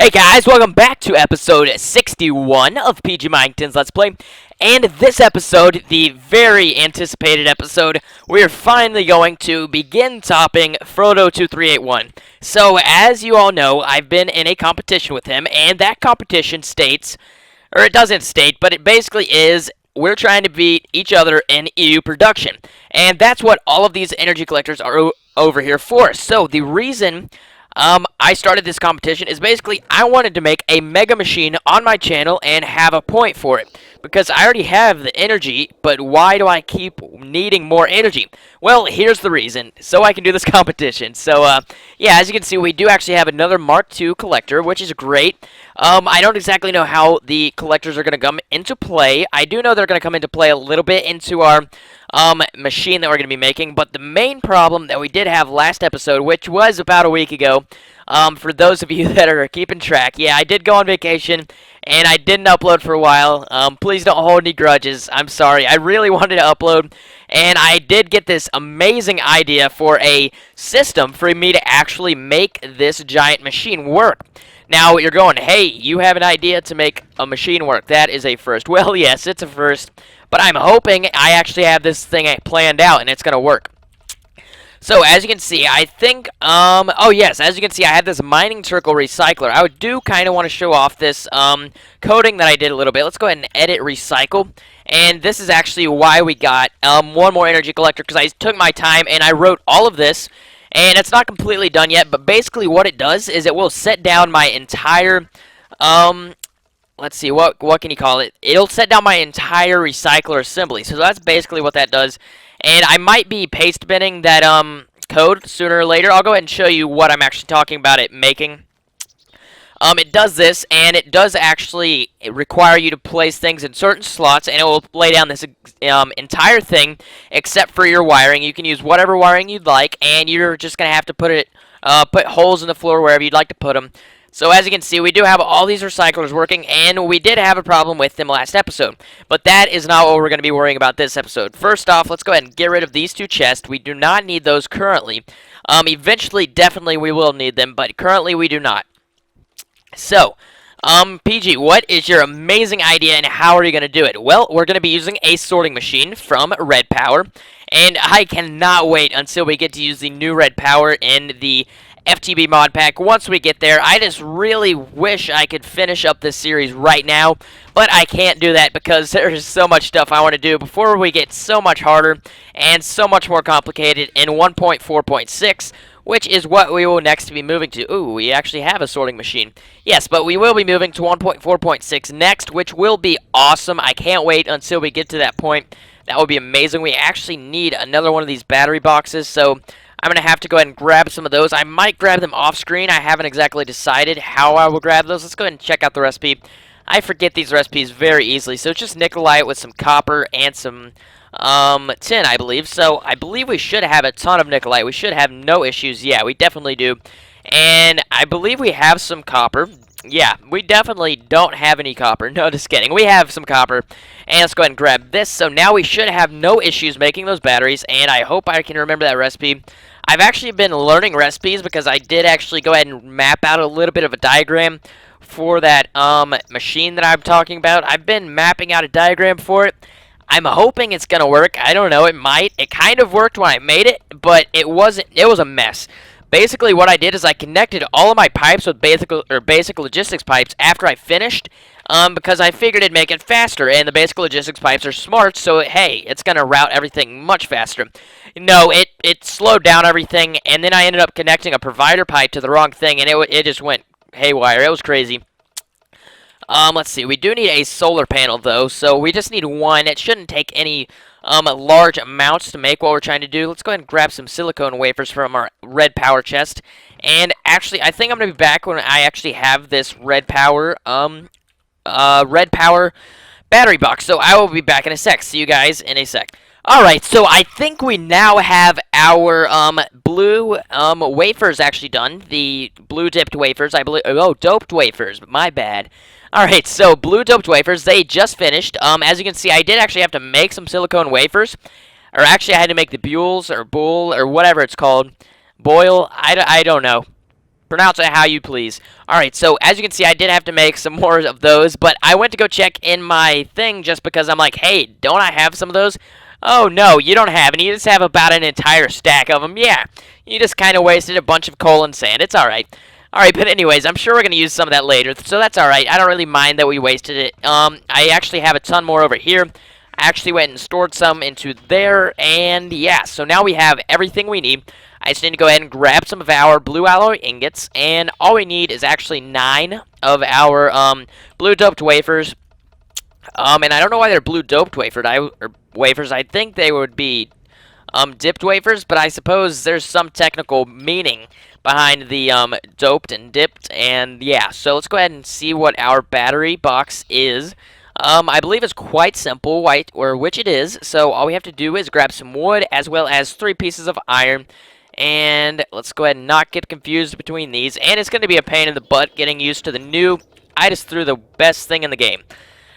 Hey guys, welcome back to episode 61 of PG Minington's Let's Play. And this episode, the very anticipated episode, we're finally going to begin topping Frodo2381. So, as you all know, I've been in a competition with him, and that competition states, or it doesn't state, but it basically is, we're trying to beat each other in EU production. And that's what all of these energy collectors are over here for. So, the reason I started this competition is basically I wanted to make a mega machine on my channel and have a point for it. Because I already have the energy, but why do I keep needing more energy? Well, here's the reason. So I can do this competition. So, yeah, as you can see, we do actually have another Mark II collector, which is great. I don't exactly know how the collectors are going to come into play. I do know they're going to come into play a little bit into our machine that we're going to be making. But the main problem that we did have last episode, which was about a week ago, for those of you that are keeping track, yeah, I did go on vacation, and I didn't upload for a while. Please don't hold any grudges. I'm sorry. I really wanted to upload, and I did get this amazing idea for a system for me to actually make this giant machine work. Now, you're going, hey, you have an idea to make a machine work. That is a first. Well, yes, it's a first, but I'm hoping I actually have this thing planned out, and it's going to work. So, as you can see, I think, oh yes, as you can see, I have this mining circle recycler. I do kind of want to show off this, coding that I did a little bit. Let's go ahead and edit recycle. And this is actually why we got, one more energy collector, because I took my time and I wrote all of this. And it's not completely done yet, but basically what it does is it will set down my entire, let's see, what can you call it? It'll set down my entire recycler assembly. So that's basically what that does. And I might be paste binning that code sooner or later. I'll go ahead and show you what I'm actually talking about it making. It does this, and it does actually require you to place things in certain slots, and it will lay down this entire thing, except for your wiring. You can use whatever wiring you'd like, and you're just going to have to put holes in the floor wherever you'd like to put them. So as you can see, we do have all these recyclers working, and we did have a problem with them last episode. But that is not what we're going to be worrying about this episode. First off, let's go ahead and get rid of these two chests. We do not need those currently. Eventually, definitely we will need them, but currently we do not. So, PG, what is your amazing idea and how are you going to do it? Well, we're going to be using a sorting machine from Red Power, and I cannot wait until we get to use the new Red Power in the FTB mod pack. Once we get there, I just really wish I could finish up this series right now, but I can't do that because there's so much stuff I want to do before we get so much harder and so much more complicated in 1.4.6. Which is what we will next be moving to. Ooh, we actually have a sorting machine. Yes, but we will be moving to 1.4.6 next, which will be awesome. I can't wait until we get to that point. That will be amazing. We actually need another one of these battery boxes, so I'm going to have to go ahead and grab some of those. I might grab them off screen. I haven't exactly decided how I will grab those. Let's go ahead and check out the recipe. I forget these recipes very easily, so it's just nickelite with some copper and some tin, I believe. So I believe we should have a ton of nickelite. We should have no issues. Yeah, we definitely do. And I believe we have some copper. Yeah, we definitely don't have any copper. No, just kidding. We have some copper. And let's go ahead and grab this. So now we should have no issues making those batteries. And I hope I can remember that recipe. I've actually been learning recipes because I did actually go ahead and map out a little bit of a diagram for that machine that I'm talking about. I've been mapping out a diagram for it. I'm hoping it's going to work. I don't know. It might. It kind of worked when I made it, but it wasn't. It was a mess. Basically, what I did is I connected all of my pipes with basic logistics pipes after I finished, because I figured it'd make it faster, and the basic logistics pipes are smart, so, hey, it's going to route everything much faster. No, it slowed down everything, and then I ended up connecting a provider pipe to the wrong thing, and it just went haywire. It was crazy. Let's see. We do need a solar panel, though, so we just need one. It shouldn't take any large amounts to make what we're trying to do. Let's go ahead and grab some silicone wafers from our red power chest. And actually, I think I'm going to be back when I actually have this red power battery box. So I will be back in a sec. See you guys in a sec. Alright, so I think we now have our blue wafers actually done. The blue dipped wafers, I believe. Oh, doped wafers. My bad. Alright, so blue doped wafers, they just finished. As you can see, I did actually have to make some silicone wafers. Or actually, I had to make the bules, or boule, or whatever it's called. Boil, I don't know. Pronounce it how you please. Alright, so as you can see, I did have to make some more of those, but I went to go check in my thing just because I'm like, hey, don't I have some of those? Oh, no, you don't have any. You just have about an entire stack of them. Yeah, you just kind of wasted a bunch of coal and sand. It's alright. Alright, but anyways, I'm sure we're going to use some of that later, so that's alright. I don't really mind that we wasted it. I actually have a ton more over here. I actually went and stored some into there, and yeah, so now we have everything we need. I just need to go ahead and grab some of our blue alloy ingots, and all we need is actually 9 of our blue doped wafers. And I don't know why they're blue doped wafers. I think they would be dipped wafers, but I suppose there's some technical meaning behind the doped and dipped. And yeah, so let's go ahead and see what our battery box is. I believe it's quite simple, which it is. So all we have to do is grab some wood as well as 3 pieces of iron. And let's go ahead and not get confused between these. And it's going to be a pain in the butt getting used to the new. I just threw the best thing in the game.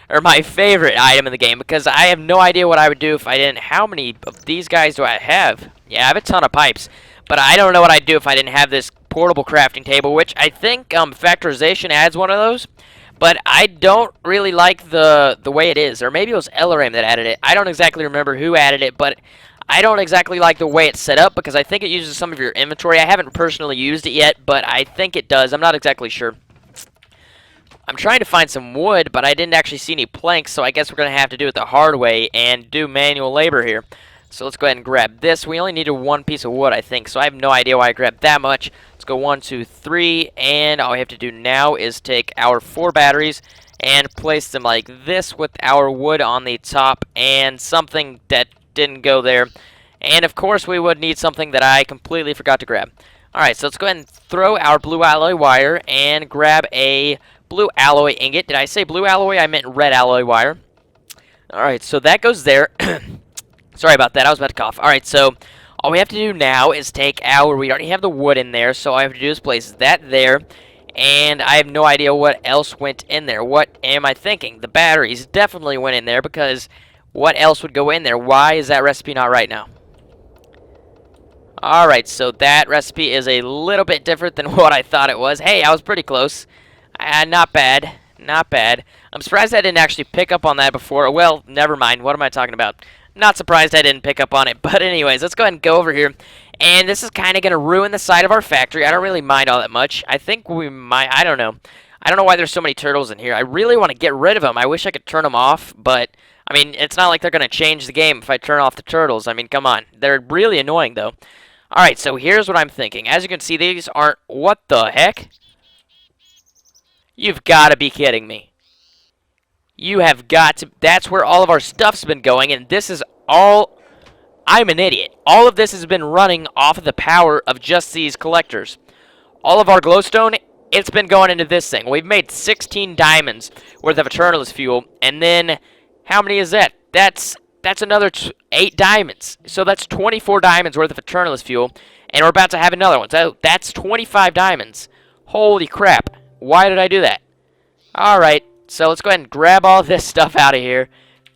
Or my favorite item in the game. Because I have no idea what I would do if I didn't. How many of these guys do I have? Yeah, I have a ton of pipes. But I don't know what I'd do if I didn't have this portable crafting table. Which I think Factorization adds one of those. But I don't really like the way it is. Or maybe it was Elaram that added it. I don't exactly remember who added it. But I don't exactly like the way it's set up because I think it uses some of your inventory. I haven't personally used it yet, but I think it does. I'm not exactly sure. I'm trying to find some wood, but I didn't actually see any planks, so I guess we're going to have to do it the hard way and do manual labor here. So let's go ahead and grab this. We only needed 1 piece of wood, I think, so I have no idea why I grabbed that much. Let's go 1, 2, 3, and all we have to do now is take our 4 batteries and place them like this with our wood on the top and something that didn't go there. And of course we would need something that I completely forgot to grab. Alright, so let's go ahead and throw our blue alloy wire and grab a blue alloy ingot. Did I say blue alloy? I meant red alloy wire. Alright, so that goes there. Sorry about that, I was about to cough. Alright, so all we have to do now is take our, we already have the wood in there, so all I have to do is place that there. And I have no idea what else went in there. What am I thinking? The batteries definitely went in there because what else would go in there? Why is that recipe not right now? Alright, so that recipe is a little bit different than what I thought it was. Hey, I was pretty close. Not bad. Not bad. I'm surprised I didn't actually pick up on that before. Well, never mind. What am I talking about? Not surprised I didn't pick up on it. But anyways, let's go ahead and go over here. And this is kind of going to ruin the side of our factory. I don't really mind all that much. I think we might. I don't know. I don't know why there's so many turtles in here. I really want to get rid of them. I wish I could turn them off, but I mean, it's not like they're going to change the game if I turn off the turtles. I mean, come on. They're really annoying, though. Alright, so here's what I'm thinking. As you can see, these aren't... What the heck? You've got to be kidding me. You have got to... That's where all of our stuff's been going, and this is all... I'm an idiot. All of this has been running off of the power of just these collectors. All of our glowstone, it's been going into this thing. We've made 16 diamonds worth of Eternalist fuel, and then... How many is that? That's another 8 diamonds. So that's 24 diamonds worth of Eternalist fuel. And we're about to have another one. So that's 25 diamonds. Holy crap. Why did I do that? Alright. So let's go ahead and grab all this stuff out of here.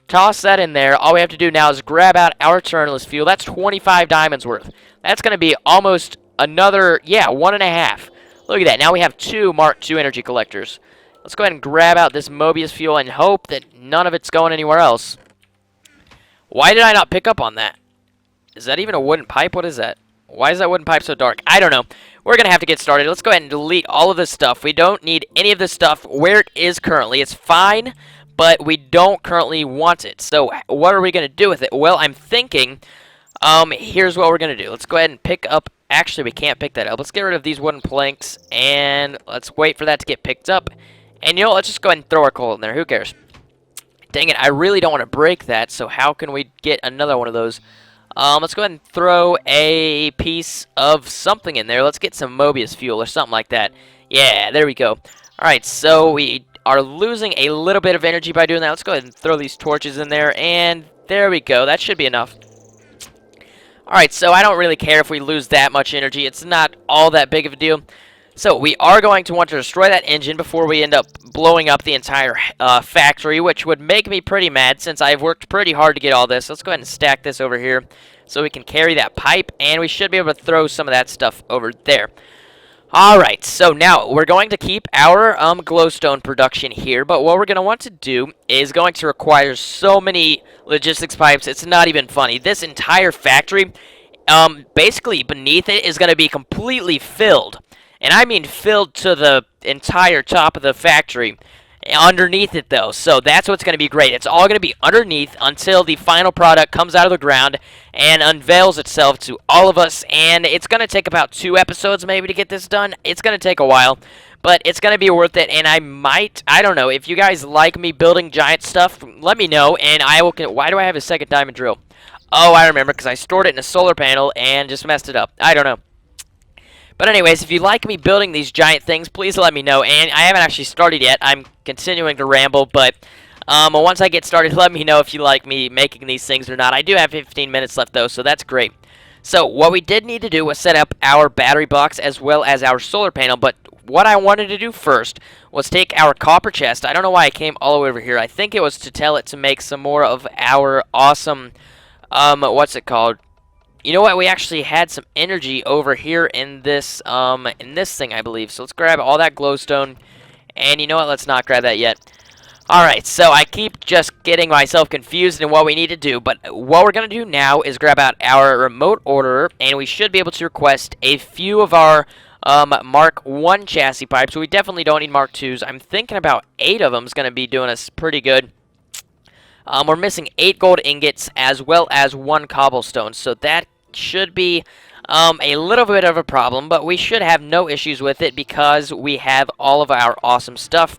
Toss that in there. All we have to do now is grab out our Eternalist fuel. That's 25 diamonds worth. That's going to be almost another, yeah, 1.5. Look at that. Now we have 2 Mark II energy collectors. Let's go ahead and grab out this Mobius fuel and hope that none of it's going anywhere else. Why did I not pick up on that? Is that even a wooden pipe? What is that? Why is that wooden pipe so dark? I don't know. We're going to have to get started. Let's go ahead and delete all of this stuff. We don't need any of this stuff where it is currently. It's fine, but we don't currently want it. So what are we going to do with it? Well, I'm thinking, here's what we're going to do. Let's go ahead and pick up. Actually, we can't pick that up. Let's get rid of these wooden planks, and let's wait for that to get picked up. And, you know, let's just go ahead and throw our coal in there. Who cares? Dang it, I really don't want to break that, so how can we get another one of those? Let's go ahead and throw a piece of something in there. Let's get some Mobius fuel or something like that. Yeah, there we go. Alright, so we are losing a little bit of energy by doing that. Let's go ahead and throw these torches in there, and there we go. That should be enough. Alright, so I don't really care if we lose that much energy. It's not all that big of a deal. So we are going to want to destroy that engine before we end up blowing up the entire factory, which would make me pretty mad since I've worked pretty hard to get all this. Let's go ahead and stack this over here so we can carry that pipe, and we should be able to throw some of that stuff over there. Alright, so now we're going to keep our glowstone production here, but what we're going to want to do is going to require so many logistics pipes, it's not even funny. This entire factory, basically beneath it is going to be completely filled. And I mean filled to the entire top of the factory. Underneath it, though, so that's what's going to be great. It's all going to be underneath until the final product comes out of the ground and unveils itself to all of us, and it's going to take about 2 episodes maybe to get this done. It's going to take a while, but it's going to be worth it, and I don't know, if you guys like me building giant stuff, let me know, and I will, why do I have a second diamond drill? Oh, I remember, because I stored it in a solar panel and just messed it up. I don't know. But anyways, if you like me building these giant things, please let me know. And I haven't actually started yet. I'm continuing to ramble, but once I get started, let me know if you like me making these things or not. I do have 15 minutes left, though, so that's great. So what we did need to do was set up our battery box as well as our solar panel, but what I wanted to do first was take our copper chest. I don't know why I came all the way over here. I think it was to tell it to make some more of our awesome, what's it called? You know what? We actually had some energy over here in this thing, I believe. So let's grab all that glowstone. And you know what? Let's not grab that yet. Alright, so I keep just getting myself confused in what we need to do. But what we're going to do now is grab out our remote orderer. And we should be able to request a few of our Mark 1 chassis pipes. We definitely don't need Mark 2s. I'm thinking about 8 of them is going to be doing us pretty good. We're missing 8 gold ingots as well as 1 cobblestone. So that should be a little bit of a problem, but we should have no issues with it because we have all of our awesome stuff.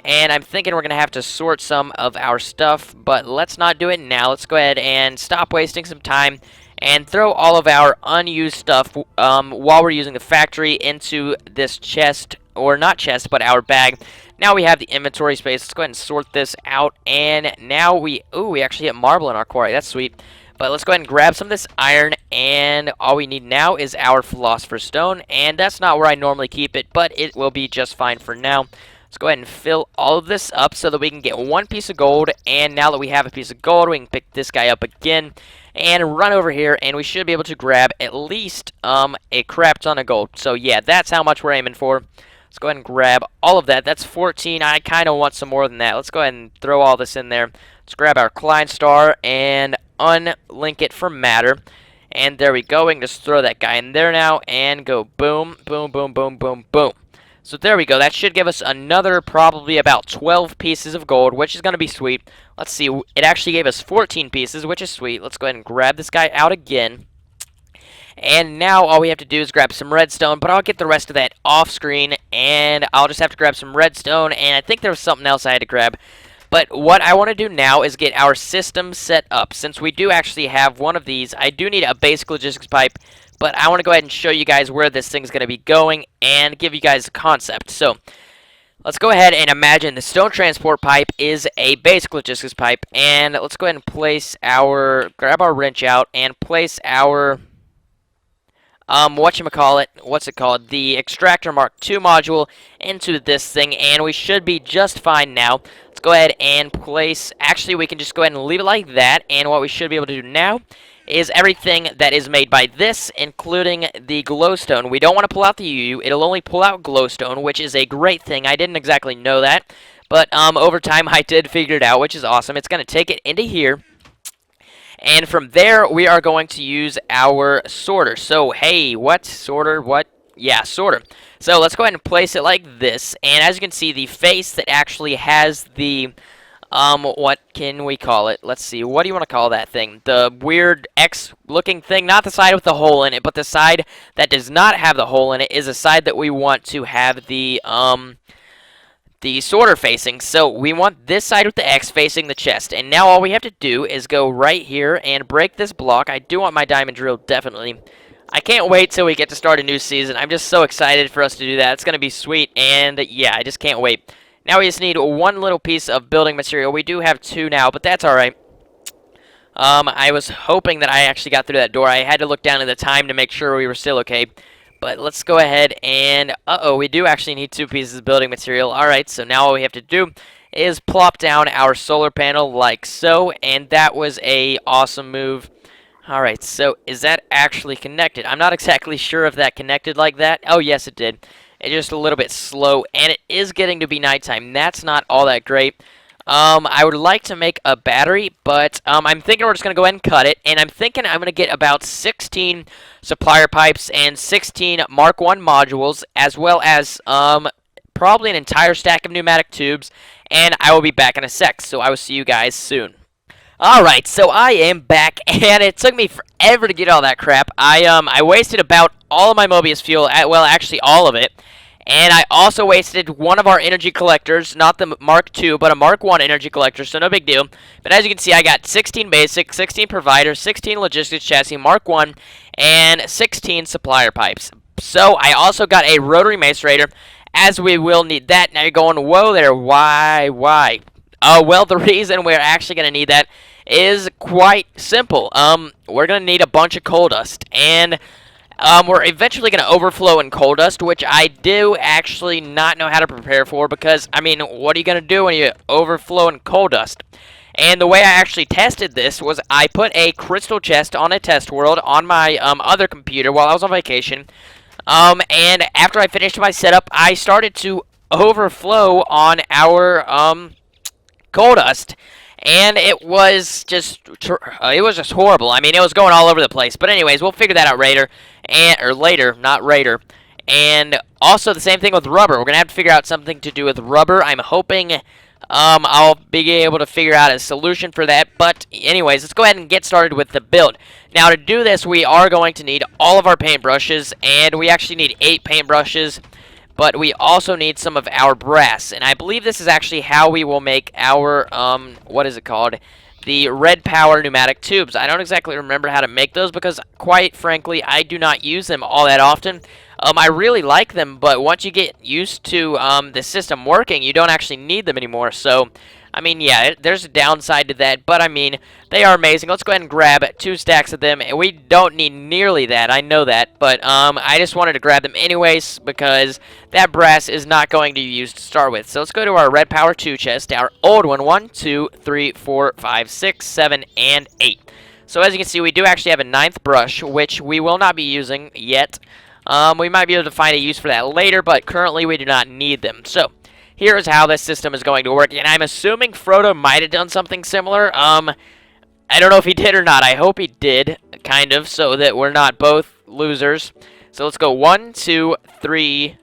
And I'm thinking we're going to have to sort some of our stuff, but let's not do it now. Let's go ahead and stop wasting some time and throw all of our unused stuff while we're using the factory into this chest, or not chest, but our bag. Now we have the inventory space. Let's go ahead and sort this out, and now we actually hit marble in our quarry. That's sweet. But let's go ahead and grab some of this iron, and all we need now is our Philosopher's Stone, and that's not where I normally keep it, but it will be just fine for now. Let's go ahead and fill all of this up so that we can get 1 piece of gold, and now that we have a piece of gold, we can pick this guy up again and run over here, and we should be able to grab at least a crap ton of gold. So yeah, that's how much we're aiming for. Let's go ahead and grab all of that. That's 14. I kind of want some more than that. Let's go ahead and throw all this in there. Let's grab our Klein Star and unlink it from matter. And there we go. We can just throw that guy in there now and go boom, boom, boom, boom, boom, boom. So there we go. That should give us another probably about 12 pieces of gold, which is going to be sweet. Let's see. It actually gave us 14 pieces, which is sweet. Let's go ahead and grab this guy out again. And now all we have to do is grab some redstone, but I'll get the rest of that off screen, and I'll just have to grab some redstone, and I think there was something else I had to grab. But what I want to do now is get our system set up. Since we do actually have one of these, I do need a basic logistics pipe, but I want to go ahead and show you guys where this thing's going to be going and give you guys a concept. So let's go ahead and imagine the stone transport pipe is a basic logistics pipe, and let's go ahead and place grab our wrench out and place our the extractor Mark II module into this thing, and we should be just fine now. Let's go ahead and place, actually we can just go ahead and leave it like that, and what we should be able to do now is everything that is made by this, including the glowstone. We don't want to pull out the UU, it'll only pull out glowstone, which is a great thing. I didn't exactly know that, but over time I did figure it out, which is awesome. It's going to take it into here. And from there, we are going to use our sorter. So, hey, what? Sorter? What? Yeah, sorter. So, let's go ahead and place it like this. And as you can see, the face that actually has the, what can we call it? Let's see, what do you want to call that thing? The weird X-looking thing? Not the side with the hole in it, but the side that does not have the hole in it is a side that we want to have the sorter facing. So we want this side with the X facing the chest, and now all we have to do is go right here and break this block. I do want my diamond drill, definitely. I can't wait till we get to start a new season. I'm just so excited for us to do that. It's going to be sweet, and yeah, I just can't wait. Now we just need 1 little piece of building material. We do have 2 now, but that's alright. I was hoping that I actually got through that door. I had to look down at the time to make sure we were still okay. But let's go ahead and, we do actually need 2 pieces of building material. Alright, so now all we have to do is plop down our solar panel like so, and that was a awesome move. Alright, so is that actually connected? I'm not exactly sure if that connected like that. Oh, yes, it did. It's just a little bit slow, and it is getting to be nighttime. That's not all that great. I would like to make a battery, but I'm thinking we're just going to go ahead and cut it, and I'm thinking I'm going to get about 16 supplier pipes and 16 Mark 1 modules, as well as probably an entire stack of pneumatic tubes, and I will be back in a sec, so I will see you guys soon. Alright, so I am back, and it took me forever to get all that crap. I wasted about all of my Mobius fuel, well, actually all of it, and I also wasted one of our energy collectors, not the Mark II, but a Mark I energy collector, so no big deal. But as you can see, I got 16 basic, 16 provider, 16 logistics chassis, Mark I, and 16 supplier pipes. So I also got a rotary macerator, as we will need that. Now you're going, whoa there, why? Well, the reason we're actually going to need that is quite simple. We're going to need a bunch of coal dust, and we're eventually going to overflow in coal dust, which I do actually not know how to prepare for, because, I mean, what are you going to do when you overflow in coal dust? And the way I actually tested this was I put a crystal chest on a test world on my other computer while I was on vacation, and after I finished my setup, I started to overflow on our coal dust, and it was just horrible. I mean, it was going all over the place. But anyways, we'll figure that out later, or later, not later. And also the same thing with rubber. We're gonna have to figure out something to do with rubber. I'm hoping I'll be able to figure out a solution for that. But anyways, let's go ahead and get started with the build. Now to do this, we are going to need all of our paintbrushes, and we actually need 8 paintbrushes. But we also need some of our brass, and I believe this is actually how we will make our, what is it called? The red power pneumatic tubes. I don't exactly remember how to make those because, quite frankly, I do not use them all that often. I really like them, but once you get used to the system working, you don't actually need them anymore. So, I mean, yeah, there's a downside to that, but I mean, they are amazing. Let's go ahead and grab 2 stacks of them. We don't need nearly that, I know that, but I just wanted to grab them anyways because that brass is not going to be used to start with. So let's go to our red power 2 chest, our old one, 1, 2, 3, 4, 5, 6, 7, and 8. So as you can see, we do actually have a 9th brush, which we will not be using yet. We might be able to find a use for that later, but currently we do not need them. So here is how this system is going to work, and I'm assuming Frodo might have done something similar. I don't know if he did or not. I hope he did, kind of, so that we're not both losers. So let's go 1, 2, 3,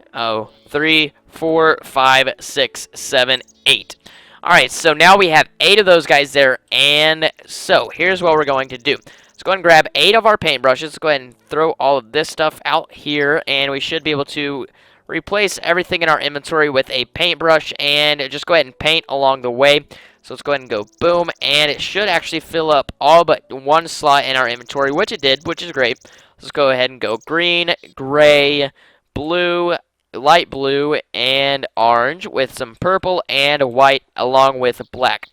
3, 4, 5, 6, 7, 8. Alright, so now we have 8 of those guys there, and so here's what we're going to do. Let's go ahead and grab 8 of our paintbrushes. Let's go ahead and throw all of this stuff out here, and we should be able to replace everything in our inventory with a paintbrush, and just go ahead and paint along the way. So let's go ahead and go boom, and it should actually fill up all but one slot in our inventory, which it did, which is great. Let's go ahead and go green, gray, blue, light blue, and orange with some purple and white along with black.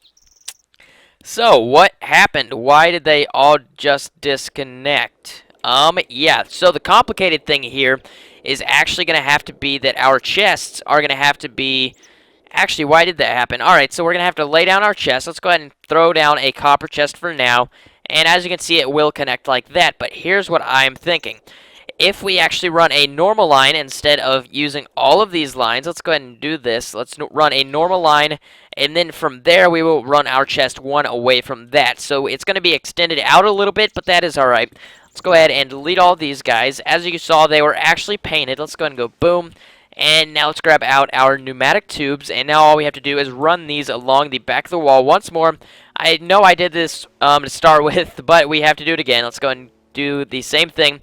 So what happened? Why did they all just disconnect? Yeah, so the complicated thing here is actually going to have to be that our chests are going to have to be... Actually, why did that happen? Alright, so we're going to have to lay down our chest. Let's go ahead and throw down a copper chest for now. And as you can see, it will connect like that. But here's what I'm thinking. If we actually run a normal line instead of using all of these lines, let's go ahead and do this. Let's run a normal line, and then from there we will run our chest one away from that. So it's going to be extended out a little bit, but that is alright. Let's go ahead and delete all these guys. As you saw, they were actually painted. Let's go ahead and go boom. And now let's grab out our pneumatic tubes, and now all we have to do is run these along the back of the wall once more. I know I did this to start with, but we have to do it again. Let's go ahead and do the same thing.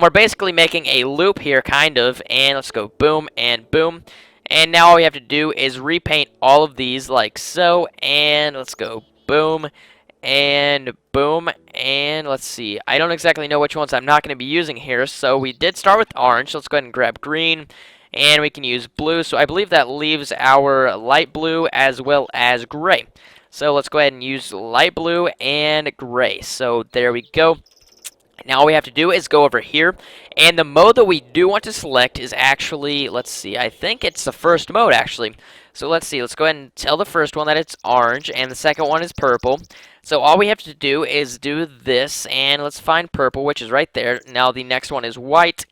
We're basically making a loop here, kind of, and let's go boom and boom. And now all we have to do is repaint all of these like so, and let's go boom and boom, and let's see. I don't exactly know which ones I'm not going to be using here, so we did start with orange. So let's go ahead and grab green, and we can use blue. So I believe that leaves our light blue as well as gray. So let's go ahead and use light blue and gray. So there we go. Now all we have to do is go over here, and the mode that we do want to select is actually, let's see, I think it's the first mode actually. So let's see. Let's go ahead and tell the first one that it's orange, and the second one is purple. So all we have to do is do this, and let's find purple, which is right there. Now the next one is white.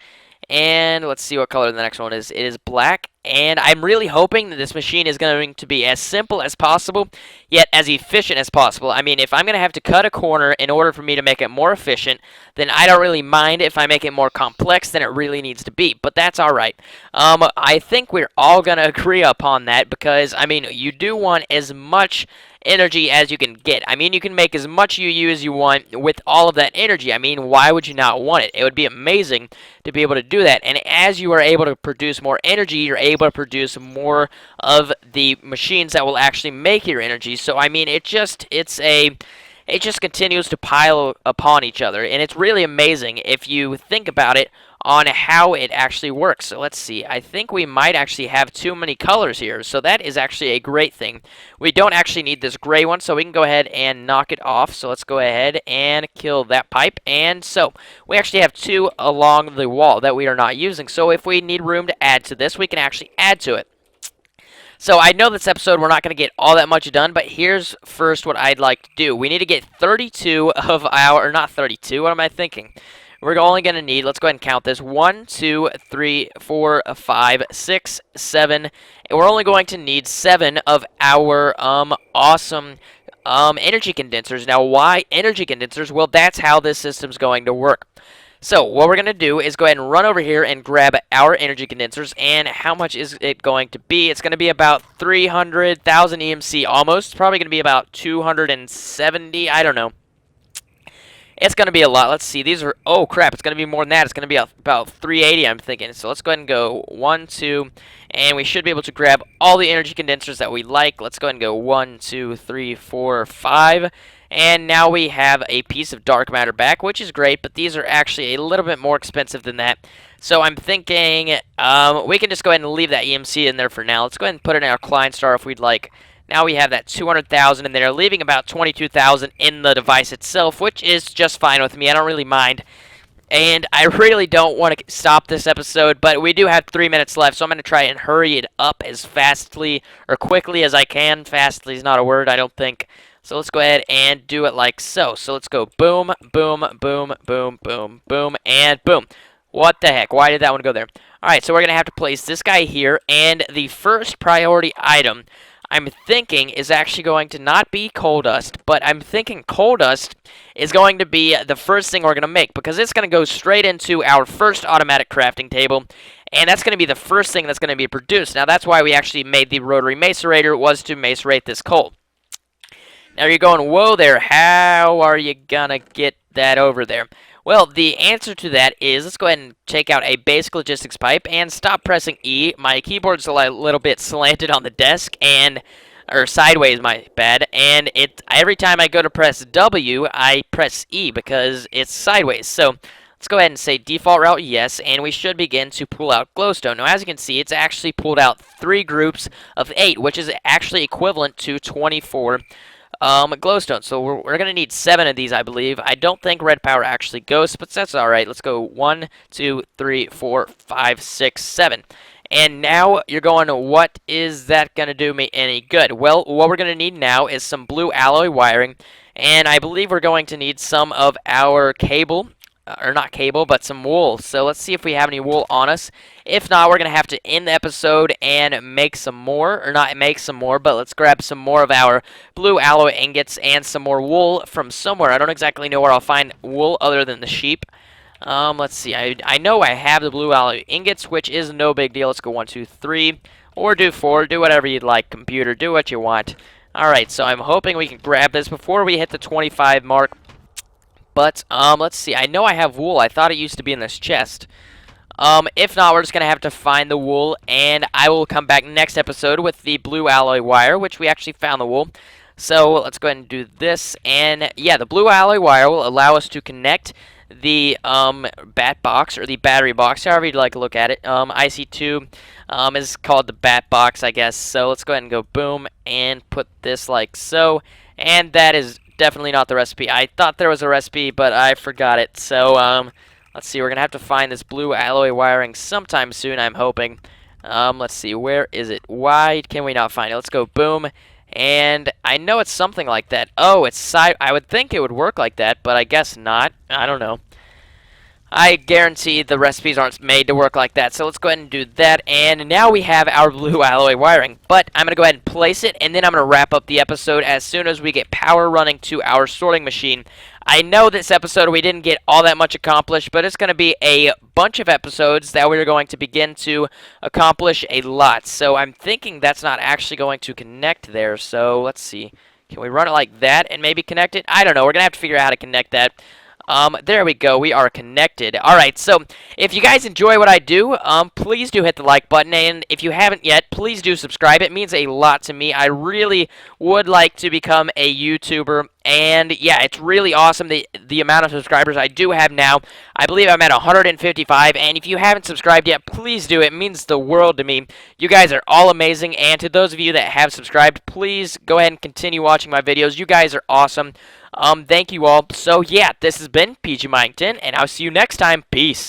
And let's see what color the next one is. It is black. And I'm really hoping that this machine is going to be as simple as possible, yet as efficient as possible. I mean, if I'm going to have to cut a corner in order for me to make it more efficient, then I don't really mind if I make it more complex than it really needs to be. But that's all right. I think we're all going to agree upon that because, I mean, you do want as much energy as you can get. I mean, you can make as much UU as you want with all of that energy. I mean, why would you not want it? It would be amazing to be able to do that. And as you are able to produce more energy, you're able to produce more of the machines that will actually make your energy. So, I mean, it just continues to pile upon each other. And it's really amazing if you think about it on how it actually works. So let's see. I think we might actually have too many colors here. So that is actually a great thing. We don't actually need this gray one, so we can go ahead and knock it off. So let's go ahead and kill that pipe. And so we actually have two along the wall that we are not using. So if we need room to add to this, we can actually add to it. So I know this episode we're not going to get all that much done, but here's first what I'd like to do. We need to get 32 of our, or not 32, what am I thinking? We're only going to need, let's go ahead and count this, 1, 2, 3, 4, 5, 6, 7, and we're only going to need 7 of our awesome energy condensers. Now, why energy condensers? Well, that's how this system's going to work. So what we're going to do is go ahead and run over here and grab our energy condensers. And how much is it going to be? It's going to be about 300,000 EMC almost. It's probably going to be about 270. I don't know. It's going to be a lot. Let's see. These are, oh crap, it's going to be more than that. It's going to be about 380, I'm thinking. So let's go ahead and go 1, 2, and we should be able to grab all the energy condensers that we like. Let's go ahead and go 1, 2, 3, 4, 5. And now we have a piece of dark matter back, which is great, but these are actually a little bit more expensive than that. So I'm thinking we can just go ahead and leave that EMC in there for now. Let's go ahead and put it in our client star if we'd like. Now we have that 200,000 in there, leaving about 22,000 in the device itself, which is just fine with me. I don't really mind. And I really don't want to stop this episode, but we do have 3 minutes left, so I'm going to try and hurry it up as fastly or quickly as I can. Fastly is not a word, I don't think. So let's go ahead and do it like so. So let's go boom, boom, boom, boom, boom, boom, and boom. What the heck? Why did that one go there? All right, so we're going to have to place this guy here, and the first priority item I'm thinking is actually going to not be coal dust, but I'm thinking coal dust is going to be the first thing we're going to make because it's going to go straight into our first automatic crafting table, and that's going to be the first thing that's going to be produced. Now, that's why we actually made the rotary macerator, was to macerate this coal. Now, you're going, whoa there, how are you going to get that over there? Well, the answer to that is, let's go ahead and take out a basic logistics pipe and stop pressing E. My keyboard's a little bit slanted on the desk, or sideways, my bad, and every time I go to press W, I press E because it's sideways. So let's go ahead and say default route yes, and we should begin to pull out glowstone. Now, as you can see, it's actually pulled out 3 groups of 8, which is actually equivalent to 24 glowstone. So we're going to need 7 of these, I believe. I don't think red power actually goes, but that's all right. Let's go 1, 2, 3, 4, 5, 6, 7. And now you're going, what is that going to do me any good? Well, what we're going to need now is some blue alloy wiring, and I believe we're going to need some of our cable, or not cable, but some wool. So let's see if we have any wool on us. If not, we're going to have to end the episode and make some more, or not make some more, but let's grab some more of our blue alloy ingots and some more wool from somewhere. I don't exactly know where I'll find wool other than the sheep. Let's see. I know I have the blue alloy ingots, which is no big deal. Let's go 1, 2, 3, or do 4. Do whatever you'd like, computer. Do what you want. Alright, so I'm hoping we can grab this before we hit the 25 mark. But, let's see. I know I have wool. I thought it used to be in this chest. If not, we're just going to have to find the wool, and I will come back next episode with the blue alloy wire, which we actually found the wool. So, let's go ahead and do this, and yeah, the blue alloy wire will allow us to connect the, bat box, or the battery box, however you'd like to look at it. IC2, is called the bat box, I guess. So, let's go ahead and go boom, and put this like so, and that is definitely not the recipe. I thought there was a recipe, but I forgot it. So, let's see. We're going to have to find this blue alloy wiring sometime soon, I'm hoping. Let's see, where is it? Why can we not find it? Let's go boom. And I know it's something like that. Oh, it's side. I would think it would work like that, but I guess not. I don't know. I guarantee the recipes aren't made to work like that, so let's go ahead and do that. And now we have our blue alloy wiring, but I'm going to go ahead and place it, and then I'm going to wrap up the episode as soon as we get power running to our sorting machine. I know this episode we didn't get all that much accomplished, but it's going to be a bunch of episodes that we're going to begin to accomplish a lot. So I'm thinking that's not actually going to connect there, so let's see. Can we run it like that and maybe connect it? I don't know. We're going to have to figure out how to connect that. There we go. We are connected. All right. So if you guys enjoy what I do, please do hit the like button, and if you haven't yet, please do subscribe. It means a lot to me. I really would like to become a YouTuber, and yeah, it's really awesome the amount of subscribers I do have now. I believe I'm at 155, and if you haven't subscribed yet, please do. It means the world to me. You guys are all amazing, and to those of you that have subscribed, please go ahead and continue watching my videos. You guys are awesome. Thank you all. So yeah, this has been PG Mington, and I'll see you next time. Peace.